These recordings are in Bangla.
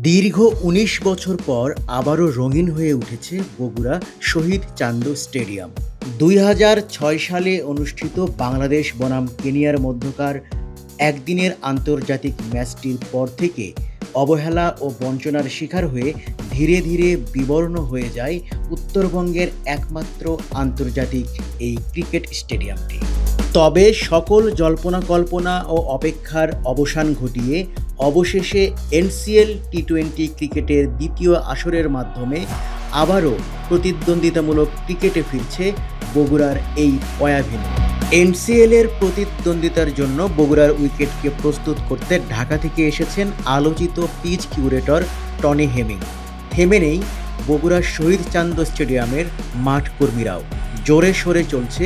দীর্ঘ ১৯ বছর পর আবারও রঙিন হয়ে উঠেছে বগুড়া শহীদ চান্দু স্টেডিয়াম। ২০০৬ সালে অনুষ্ঠিত বাংলাদেশ বনাম কেনিয়ার মধ্যকার একদিনের আন্তর্জাতিক ম্যাচটির পর থেকে অবহেলা ও বঞ্চনার শিকার হয়ে ধীরে ধীরে বিবর্ণ হয়ে যায় উত্তরবঙ্গের একমাত্র আন্তর্জাতিক এই ক্রিকেট স্টেডিয়ামটি। তবে সকল জল্পনা কল্পনা ও অপেক্ষার অবসান ঘটিয়ে অবশেষে এনসিএল টি-20 ক্রিকেটের দ্বিতীয় আসরের মাধ্যমে আবারও প্রতিদ্বন্দ্বিতামূলক ক্রিকেটে ফিরছে বগুড়ার এই পয়াভেন্যু। এনসিএলের প্রতিদ্বন্দ্বিতার জন্য বগুড়ার উইকেটকে প্রস্তুত করতে ঢাকা থেকে এসেছেন আলোচিত পিচ কিউরেটর টনি হেমিং। থেমে নেই বগুড়ার শহীদ চান্দু স্টেডিয়ামের মাঠ কর্মীরাও। জোরে সোরে চলছে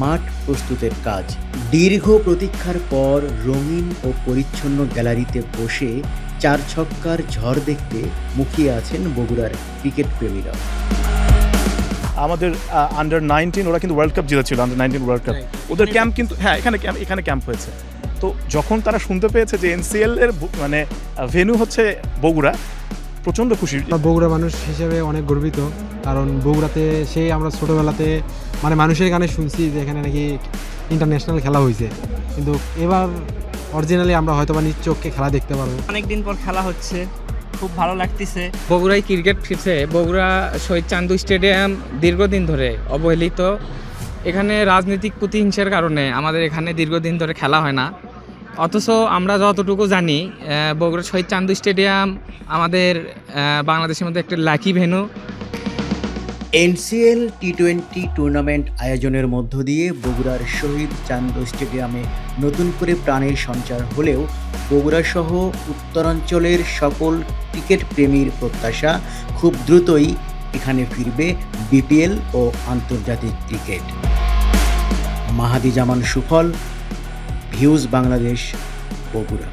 মাঠ প্রস্তুতের কাজ। দীর্ঘ প্রতীক্ষার পর রঙিন ও পরিচ্ছন্ন গ্যালারিতে বসে চার ছক্কার ঝড় দেখতে মুখিয়ে আছেন বগুড়ার ক্রিকেট প্রেমীরাও। আমাদের আন্ডার-19 ওরা কিন্তু ওয়ার্ল্ড কাপ জিতেছিল, আন্ডার-19 ওয়ার্ল্ড কাপ। ওদের ক্যাম্প কিন্তু এখানে ক্যাম্প হয়েছে। তো যখন তারা শুনতে পেয়েছে যে এনসিএল এর মানে ভেন্যু হচ্ছে বগুড়া, প্রচণ্ড খুশি। বগুড়া মানুষ হিসেবে অনেক গর্বিত, কারণ বগুড়াতে সেই আমরা ছোটোবেলাতে মানে মানুষের গানে শুনছি যে এখানে নাকি ইন্টারন্যাশনাল খেলা হয়েছে, কিন্তু এবার অরিজিনালি আমরা হয়তো বা নিজ চোখকে খেলা দেখতে পারবো। অনেকদিন পর খেলা হচ্ছে, খুব ভালো লাগতেছে। বগুড়ায় ক্রিকেট ফিরছে। বগুড়া শহীদ চান্দু স্টেডিয়াম দীর্ঘদিন ধরে অবহেলিত। এখানে রাজনৈতিক প্রতিহিংসার কারণে আমাদের এখানে দীর্ঘদিন ধরে খেলা হয় না। অথচ আমরা যতটুকু জানি বগুড়া শহীদ চান্দু স্টেডিয়াম আমাদের বাংলাদেশের মধ্যে একটা লাকি ভেন্যু। এনসিএল টি-20 টুর্নামেন্ট আয়োজনের মধ্য দিয়ে বগুড়ার শহীদ চান্দু স্টেডিয়ামে নতুন করে প্রাণের সঞ্চার হলেও বগুড়া সহ উত্তরাঞ্চলের সকল ক্রিকেট প্রেমীর প্রত্যাশা খুব দ্রুতই এখানে ফিরবে বিপিএল ও আন্তর্জাতিক ক্রিকেট। মাহাদি জামান সুফল, ভিউজ বাংলাদেশ, বগুড়া।